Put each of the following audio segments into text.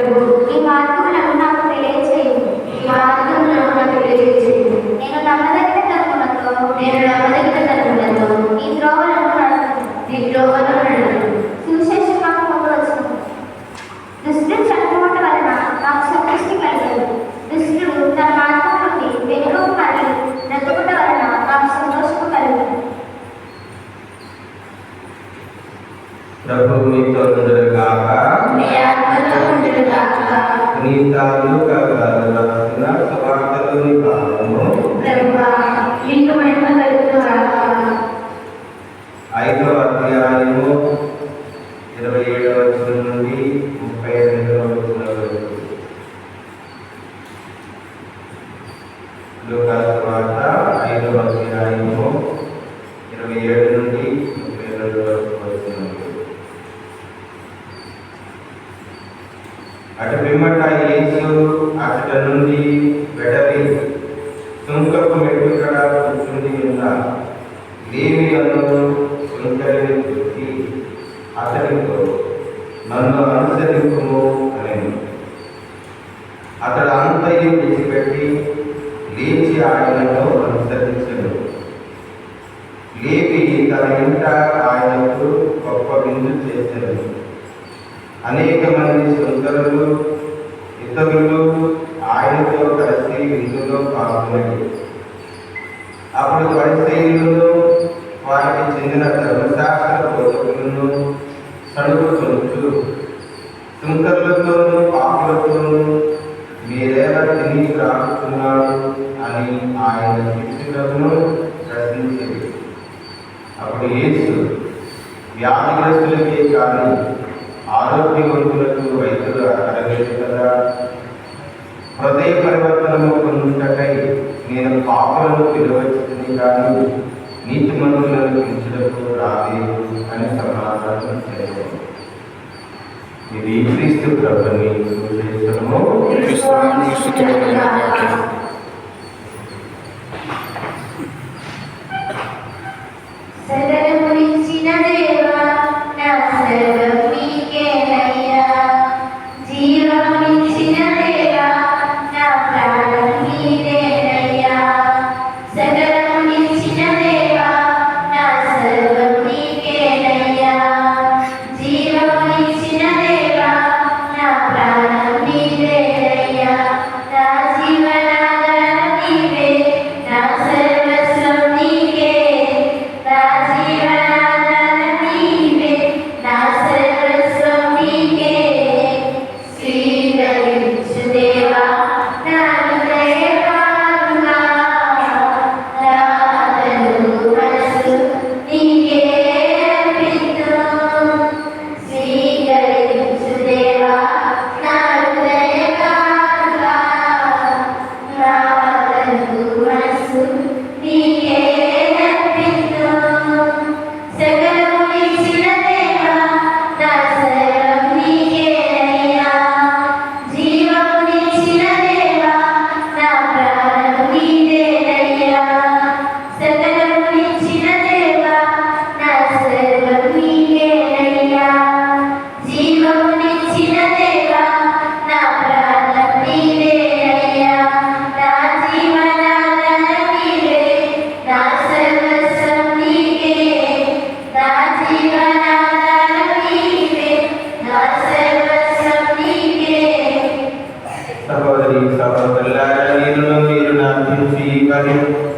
ఈ మార్గములను నాకు తెలియజేయు. నేను నమ్మదగిన తరములతో ఈ త్రోవలను నడుపుదును. సువిశేష మార్గములో వచ్చును. దుష్టుడు చనిపోవటం వలన నాకు సంతృష్టి కలగదు. దుష్టుడు తన మార్గం నుండి వెనుక మళ్ళీ బ్రతుకుట వలన నాకు సంతోషము కలుగును. ప్రభు మీతో ఉండుగాక. సువార్తలోని భాగము 5వ అధ్యాయము 27వ వచనం నుండి 32వ వచనం వరకు. లూకా సువార్త 5వ అధ్యాయము 27 నుండి 32వ వచనం. అటు పిమ్మట యేసు అతడ నుండి వెడలి సుంకపు మెట్టు కడ కూర్చుండి ఉన్న లేవి అను సుంకరిని చూసి అతడితో, నన్ను అనుసరించుము అనెను. అతడు అంతయు విడిచిపెట్టి లేచి ఆయనను అనుసరించెను. లేవి తన ఇంట ఆయనకు గొప్ప విందు చేసెను. అనేక మంది సుంకరులు ఇతరులు ఆయనతో కలిసి విందులో పాల్గొనేది. అప్పుడు పరిసయ్యులను వారికి చెందిన ధర్మశాస్త్ర బోధకులను సడుగుకొనుచు, సుంకరులతోనూ పాపులతోనూ మీరేలా తిని త్రాగుతున్నారు అని ఆయన శిష్యులను ప్రశ్నించేది. అప్పుడు యేసు, వ్యాధిగ్రస్తులకే కానీ ఆరోగ్యవంతులకు వైద్యులు అడగలేదు కదా. హృదయ పరివర్తనము పొందుటకై నేను పాపులను పిలువచ్చింది కానీ నీతిమంతులను పిలుచుటకు రాలేదు అని సమాధానం చేశాను. ఇది క్రీస్తు ప్రభుని సువిశేషము.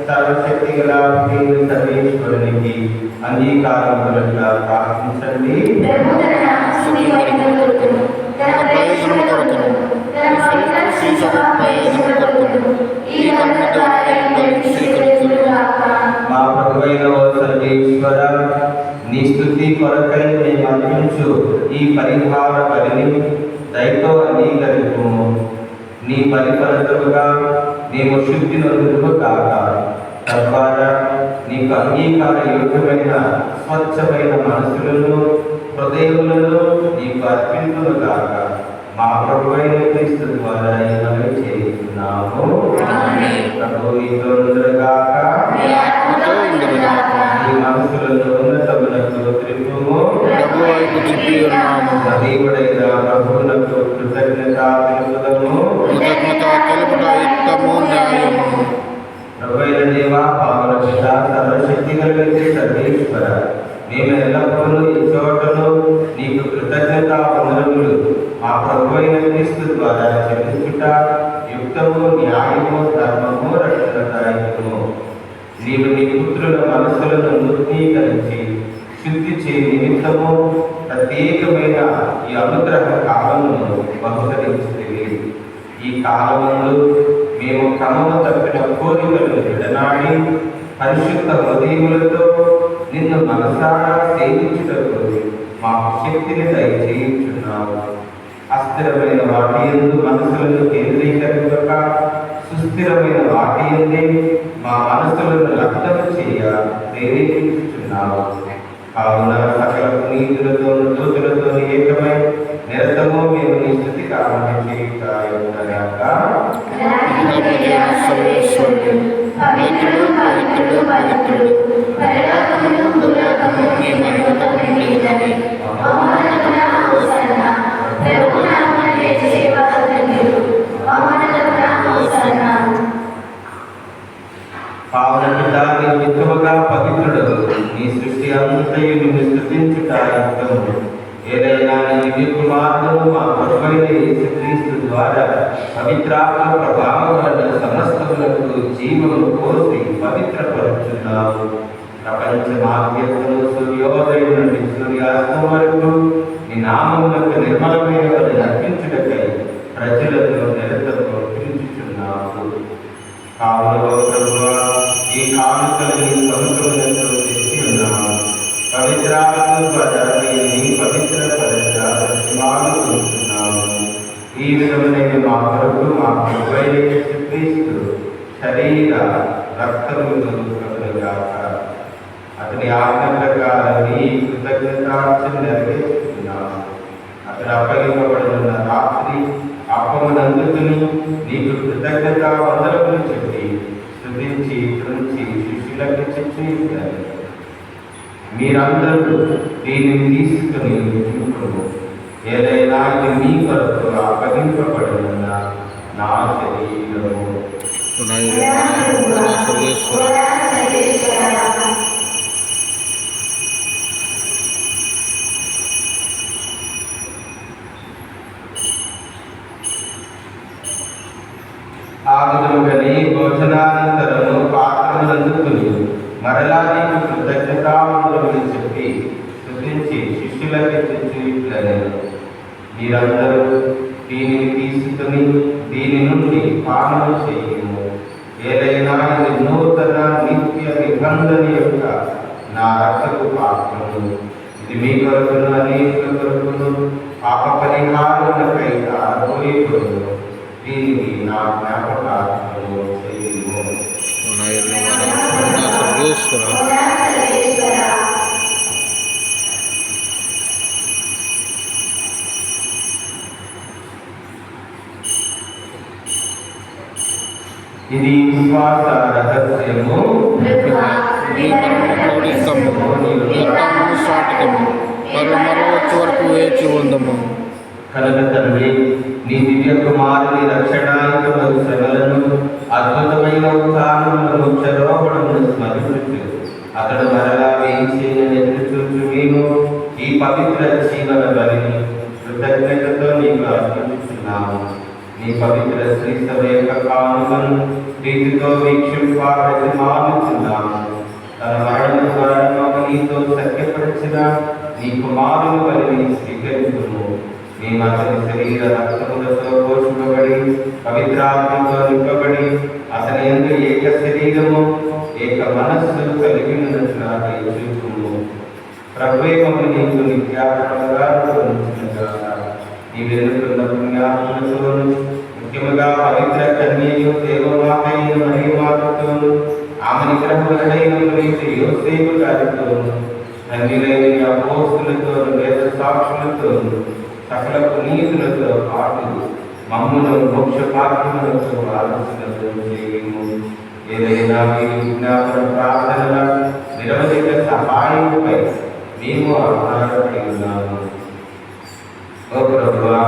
సర్వశక్తి గల సర్వేశ్వరునికి అంగీకారముగా ప్రార్థించండి. మా ప్రభువైన సర్వేశ్వర, నీ స్తుతి కొరకై మేము అర్పించు ఈ పరిహార బలిని దయతో అంగీకరించుము. నీ పరిఫలతలుగా మేము శుద్ధి నొందుకు కాక, తద్వారా నీకు అంగీకార యోగ్యమైన స్వచ్ఛమైన మనసులను హృదయములను నీకు అర్పించును కాక. మా ప్రభువైన క్రీస్తు ద్వారా మనం చేస్తున్నాము. ప్రభు నీతో ఉండుగాక. నీ మనసులను ఉన్నతమునకు త్రిప్పుము. దేవుడైన ప్రభువునకు కృతజ్ఞత కృతజ్ఞత తెలుపుట యుక్తము న్యాయము. ప్రభువైన దేవా, పావనపిత, సర్వశక్తి కలిగిన సర్వేశ్వర, మేము ఎల్లప్పుడూ ఈ చోటను నీకు కృతజ్ఞత వందనములు మా ప్రభువైన క్రీస్తు ద్వారా చెల్లించుట యుక్తము, న్యాయము, ధర్మము, రక్షణదాయకము. నీవు నీ పుత్రుల మనస్సులను నూతనీకరించి శుద్ధి చే నిమిత్తము ప్రత్యేకమైన ఈ అనుగ్రహ కాలమును బహుకరించింది. ఈ కాలములో మేము క్రమము తప్పిన కోరికలను విడనాడి పరిశుద్ధ హృదయములతో నిన్ను మనసారా సేవించుటకు మాకు శక్తిని దయచేయుచున్నావు. అస్థిరమైన వాటి యందు మనసులను కేంద్రీకరించక సుస్థిరమైన వాటి యందే మా మనసులను లగ్నము చేయ ప్రేరేపించుచున్నావు. కావున సకల పునీతులతో దూతులతో ఏకమై నిరతము మేము నీ స్తుతి కారణ చేయుట సర్వేశ్వరుడు పవిత్రుడు పవిత్రుడు పవిత్రుడు పరలోకమును భూలోకమును నీ మహిమతో నిండినవి. మహోన్నతమున హోసన్న. ప్రభువు నామమున చేసేవారు ధన్యులు. మహోన్నతమున హోసన్న. పావనపిత, నీ మిత్రముగా పవిత్రుడు, నీ సృష్టి అంతయు నిన్ను స్తుతించుట యుక్తము. ఏదైనా నీ దివ్య కుమారుడు మా ప్రభువైన యేసుక్రీస్తు ద్వారా పవిత్రాత్మ ప్రభావం వలన సమస్తములకు జీవము పోసి పవిత్రపరుచున్నావు. ప్రపంచమాద్యమును సూర్యోదయం నుండి సూర్యాస్తం వరకు నీ నామములకు నిర్మలమైన వారిని అర్పించుటకై ప్రజలను నిరతము పిలుచుచున్నావు. కావున ప్రభువా, ఈ కానుకలను సముద్రములతో తెచ్చి ఉన్నాము. పవిత్రాత్మ ద్వారా నీ పవిత్ర పరిమాలు ఉంటున్నాము. ఈ విధమైన మా కొరకు మా ప్రభువైన యేసుక్రీస్తు శరీర రక్తములు కలుగుగాక. అతని ఆజ్ఞ ప్రకారం నీ కృతజ్ఞతార్చన నెరవేర్చుకున్నాము. అతను అప్పగింపబడిన రాత్రి అప్పమునందుకుని నీకు కృతజ్ఞత వందనములు చెప్పి స్తుతించి త్రుంచి శిష్యులకు చెప్పి, మీరందరూ దీనిని తీసుకుని తినుకొను. ఏదైనా ఇది మీ కొరకు అప్పగింపబడిన నా శరీరము. సర్వేశ్వర ఆగుదముగని భోజనానంతరము పాత్రలందుకుని మరలా నీకు కృతజ్ఞతావందనములు చెప్పి స్తుతించి శిష్యులకి తెచ్చి, మీరందరూ దీనిని తీసుకుని దీని నుండి పానము చేయము. ఏదైనా ఇది నూతన నిత్య నిబంధన యొక్క నా రక్తపు పాత్రము. ఇది మీ కొరకును అనేకుల కొరకును పాప పరిహారములకై దారపోయబడును. దీనిని నా జ్ఞాపకార్థము చేయము. సర్వేశ్వర ఇది విశ్వాస రహస్యము. సాటికము మరో వచ్చే వరకు వేచి ఉందము. కనుక తండ్రి, నీ దివ్య కుమారుని రక్షణాయుత శ్రమలను అద్భుతమైన ఉత్సాహములను చదవబడమును స్మరించు. అతడు మరలా వేయించేయని ఎదురుచూచు మేము ఈ పవిత్ర జీవన బలిని కృతజ్ఞతతో నీకు అర్పించుతున్నాము. నీ పవిత్ర శ్రీ సభ యొక్క కానుకను ప్రీతితో వీక్షింప ప్రతిమానుచున్నాము. తన మరణం ద్వారా మాకు నీతో సఖ్యపరిచిన నీ కుమారుని బలిని స్వీకరించుము. మేము అతని శరీర రక్తములతో పోషింపబడి పవిత్రాత్మతో నింపబడి అతని యందు ఏక శరీరము ఏక మనస్సు కలిగి ఉన్నట్లుగా చూపుము. ప్రభువే మమ్మల్ని నీకు నిత్యాత్మగా నీ వెనుకున్న పుణ్యాత్మలతోను ముఖ్యముగా పవిత్ర కన్యయు దేవమాతైన మరియు మాతతోను ఆమె నిగ్రహులైన యోసేపు గారితోను ధన్యులైన అపోస్తులతోను వేద సాక్షులతోను సకల పునీతులతో పాటు మమ్మును మోక్ష పాత్రములతో ఆలోచనతో చేయము. ఏదైనా మీ విజ్ఞాపన ప్రార్థనల నిరవధిక సహాయముపై మేము ఆధారపడి ఉన్నాము. ఓ ప్రభువా,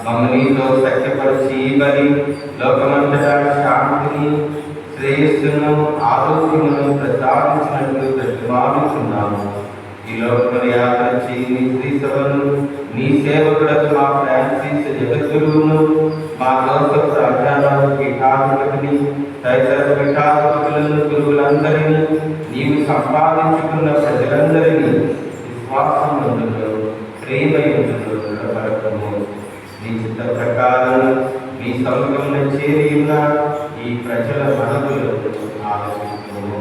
మమ్మల్నితో సఖ్యపరిచి మరి లోకమంతటా శాంతిని, శ్రేయస్సును, ఆరోగ్యమును ప్రసాదించినట్లు ప్రతిమానుచున్నాము. ఈ లోకమును యాత్ర చేయి నీ శ్రీ సభను, నీ సేవకులకు మా ఫ్రాన్సిస్ జగద్గురువును, మా జోసఫ్ రాజారావు పీఠాధిపతిని, తదితర పీఠాధిపతులను, గురువులందరినీ, నీవు సంపాదించుకున్న ప్రజలందరినీ విశ్వాసమందును, ప్రేమయందును నిలబడటము. నీ చిత్త ప్రకారం నీ సముఖంలో చేరి ఉన్న ఈ ప్రజల మనవులను ఆలోచించము.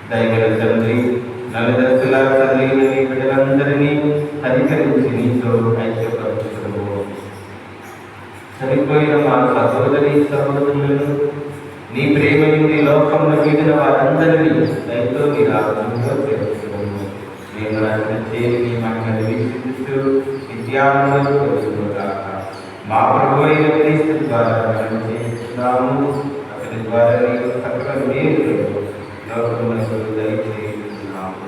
దైవల తండ్రి, నలుదశల చదివిన నీ బిడ్డలందరినీ కనికరించి నీతో ఐక్యపరచుకును. చనిపోయిన మా సహోదరి సహోదరులను, నీ ప్రేమ నుండి లోకంలో మిగిలిన వారందరినీ దయతో నీ రాజ్యంలో చేర్చుకును. మేము రచన చేసి నీ మహిమను వీక్షిస్తూ విద్యానంలో తెలుసుకున్నాక మా ప్రభు అయిన క్రీస్తు ద్వారా మనం చేస్తున్నాము. అతని ద్వారా నీవు సకల మేలు లోకములకు దయచేస్తున్నాము.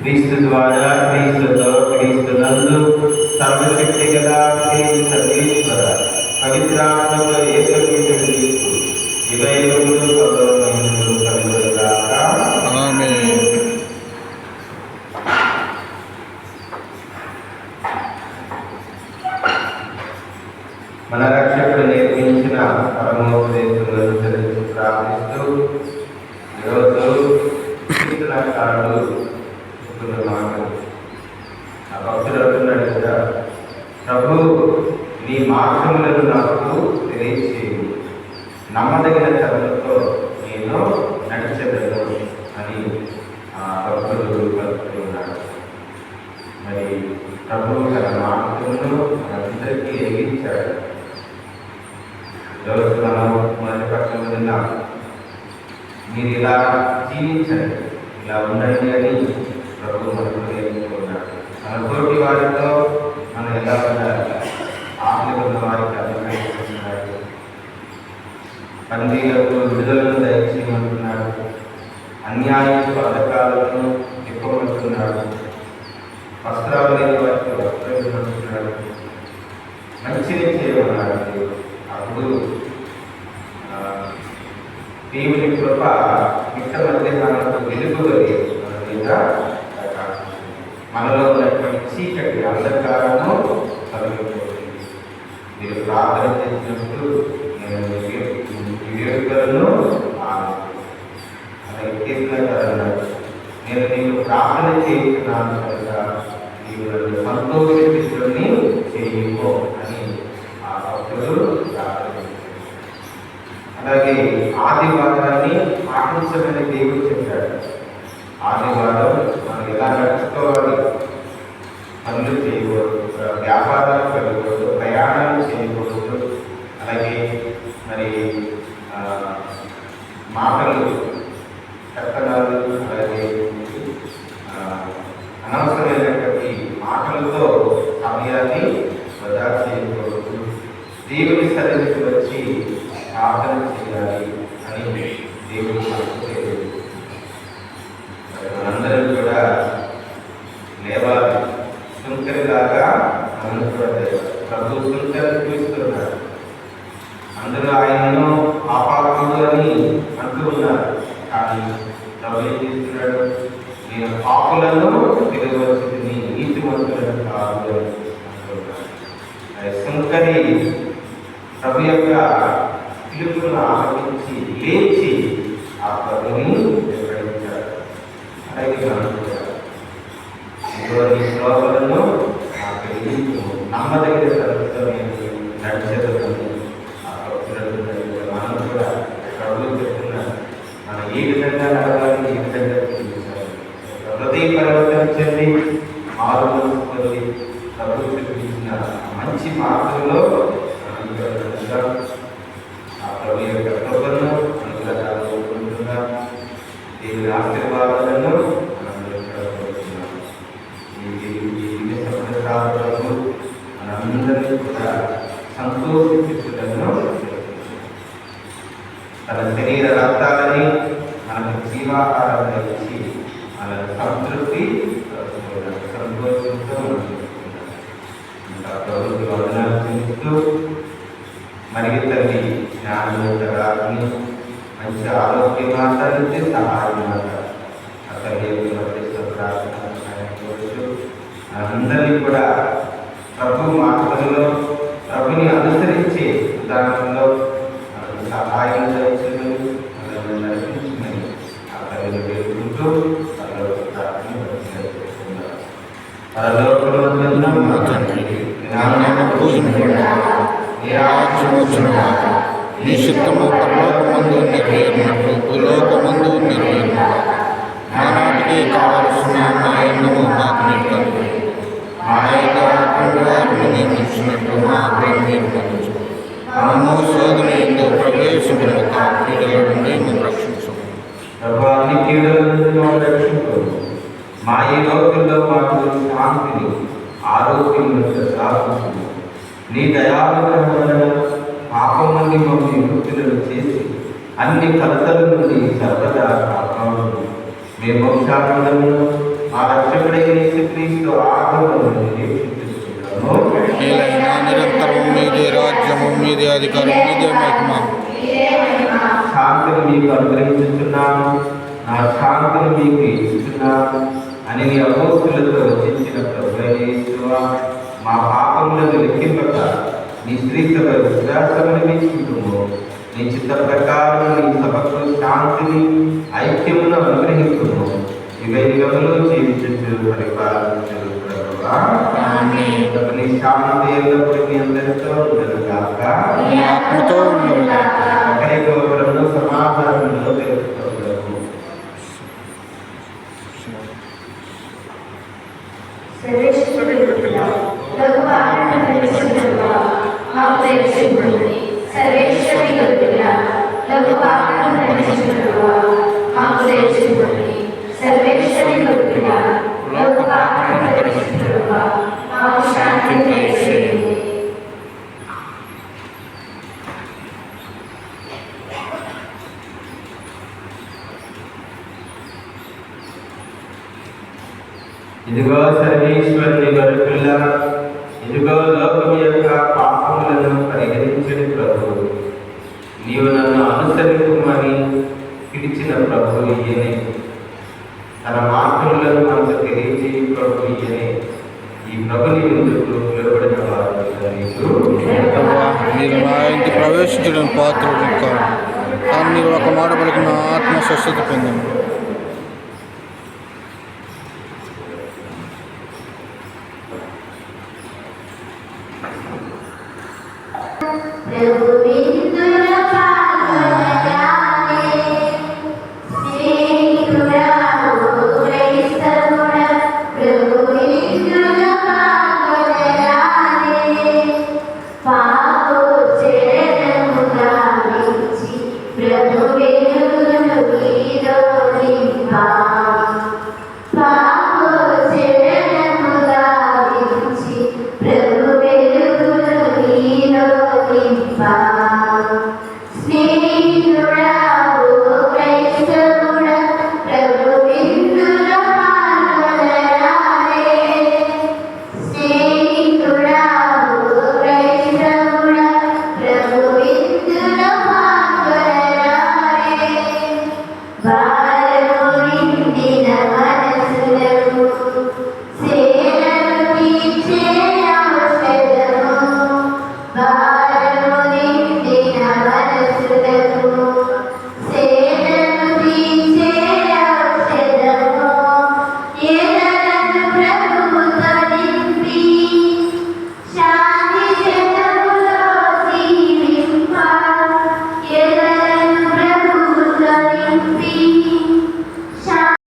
క్రీస్తు ద్వారా, క్రీస్తుతో, క్రీస్తునందు సర్వశక్తి గల సర్వేశ్వర పవిత్రాత్మలో ఏకమీయుడు నీకు యుగయుగములు గౌరవమహిమలు కలుగుగాక. ఆమేన్. మన రక్షకుడు నేర్పించిన పరమోపదేశములను అనుసరించి ప్రార్థిస్తూ ఈరోజు కీర్తనకారుడు చెప్తున్న మాటలు. ఆ భక్తుడు అంటున్నాడు కదా, ప్రభు నీ మార్గములను నాకు తెలియచేయు, నమ్మదగిన తరంతో నేను నడిచెదను అని ఆ భక్తుడు పలుకుతున్నాడు. మరి ప్రభు తన మార్గమును మనందరికీ ఎగిరించాడు. ఈరోజు మనం మొదటి పక్షం విన్నాం, మీరు ఇలా జీవించండి, ఇలా ఉండండి అని ప్రభు మనకు నేర్చుకున్నాడు. మన తోటి వారితో మనం ఎలా ఉండాలి, ఆకలి ఉన్న వారికి అనుగ్రహిస్తున్నాడు, బందీలకు విడుదలను దయచేయమంటున్నాడు, అన్యాయపు పథకాలను తిప్పమంటున్నాడు, వస్త్రాలు లేని వారికి వస్త్రం ఇవ్వమంటున్నాడు, మంచిని చేయమన్నాడు. అప్పుడు దేవుని కృప మిట్ట మధ్యాహ్నాలకు వెలుగులని మన మీద మనలో ఉన్నటువంటి చీకటి అంధకారము తొలగిపోతుంది. మీరు ప్రార్థన చేసినప్పుడు నేను వేడుకలను అలాగే కీర్తనకారుడు, నేను నీకు ప్రార్థన చేస్తున్నాను కనుక నీవు నన్ను సంతోషించుకొని చేయము అని ఆ భక్తుడు ప్రార్థన. అలాగే ఆదివారాన్ని పాటించమని దేవుడు చెప్పాడు. ఆదివారం మనం ఎలా నడుచుకోవాలి, పనులు చేయకూడదు, వ్యాపారాలు వెళ్ళకూడదు, ప్రయాణాలు చేయకూడదు, అలాగే మరి మాటలు కట్టడాలు, అలాగే అనవసరమైనటువంటి మాటలతో సమయాన్ని వృధా చేయకూడదు, దేవుని సన్నిధికి వచ్చి ప్రార్థన చేయాలి అని దేవుడు మనకు తెలియదు. మనందరం కూడా లేవాలి, సుంకరిలాగా మనం కూడా ప్రభు సుంకరి చూస్తున్నాడు. అందరూ ఆయనను పాపాత్ముడు అని అంటూ ఉన్నారు, కానీ ప్రభు ఏం చేస్తున్నాడు, నేను పాపులను తిరగవచ్చింది, నీతిమంతులను కాదు అని అంటున్నాడు. సుంకరి ప్రభు యొక్క పిలుపును ఆలోచించి లేచి ఆ ప్రభుని వెంబడించాడు. అలాగే మనం కూడా నీ శ్లోకాలను నమ్మదగిన తరగతితో నేను నడిచేదని ఆ భక్తులను మనం కూడా ప్రభువు చెప్తున్నాడు. మనం ఏ విధంగా నడవాలి, ఏ విధంగా చూపించాలి, హృదయ పరివర్తించండి, మారు మనసు పొంది ప్రభువు చూపించిన మంచి మార్గంలో ఆ ప్రభు యొక్క కృపను అనుగ్రహాలను కోరుకుంటున్నాం. దేవుని ఆశీర్వాదాలను మనం ఈ సంవత్సరాలను మనందరినీ కూడా సంతోషించుటను తన శరీర రక్తాలని మనకు జీవాహారంగా ఇచ్చి మన సంతృప్తి సంతోషంతో అందరినీ కూడా ప్రభు మార్గంలో ప్రభుని అనుసరించే విధానంలో మనకు సహాయం చేయించమని మనల్ని నడిపించమని అతనిని వేడుకుంటూ పరలోకమందున్న మా తండ్రి, నీ నామము పూజింపబడుగాక, నీ రాజ్యము వచ్చునుగాక, నీ చిత్తము పరలోకమందు నెరవేరినట్లు భూలోకమందు నెరవేరునుగాక. ఆనాటికి కావలసిన మా అన్నము మాకు నేర్పండి. మా యొక్క వారిని మేము ఇచ్చినట్లు మా అప్పులను మీరు మన్నించు. మనము శోధన ఎందు ప్రవేశించక కీడుల నుండి మేము రక్షించము. ప్రభా, నీ కీడుల నుండి మమ్మల్ని రక్షించు. మా ఈ లోకంలో మాకు శాంతిని, ఆరోగ్యం సాధించు. నీ దయానుగ్రహం వలన పాపం నుండి మమ్మల్ని వృత్తులను చేసి అన్ని కలతల నుండి సర్వదా కాపాడు. మేము వంశాలను మా రక్షకుడైన యేసుక్రీస్తు ఆగమనం నిరీక్షిస్తున్నాము. నిరంతరం మీదే రాజ్యము, మీదే అధికారం, మీదే మహిమ. శాంతిని మీకు అనుగ్రహించుతున్నాను, నా శాంతిని మీకు ఇస్తున్నాను అని నీ అపోస్తులతో రచించిన ప్రభువైన యేసువా, మా పాపములను లెక్కింపక నీ స్త్రీ సభ విశ్వాసమును మెచ్చుకుంటున్నాము. నీ చిత్త ప్రకారం నీ సభకు శాంతిని, ఐక్యమును అనుగ్రహిస్తున్నాము. యుగములు జీవించు పరిపాలించు ప్రభువా. నీ శాంతి ఎల్లప్పుడూ మీ అందరితో ఉండనుగాక, ఒకరికొకరు సమాధానంలో తెలుసుకోగలము. ఇదిగో సర్వేశ్వరుని గొర్రెపిల్ల, ఇదిగో లోకం యొక్క పాపములను పరిహరించని ప్రభు. నీవు నన్ను అనుసరించమని పిలిచిన ప్రభు ఈయనే. తన మార్గములను మనకు తెలియజేయ ప్రభు ఈయనే. ఈ ప్రభుని ఎందుకు నిలబడిన వారు మీరు నా ఇంటి ప్రవేశించడం పాత్రుడు కాదు, కానీ మీరు ఒక మాట పలికిన ఆత్మ స్వస్థత పొందండి. ప్రభు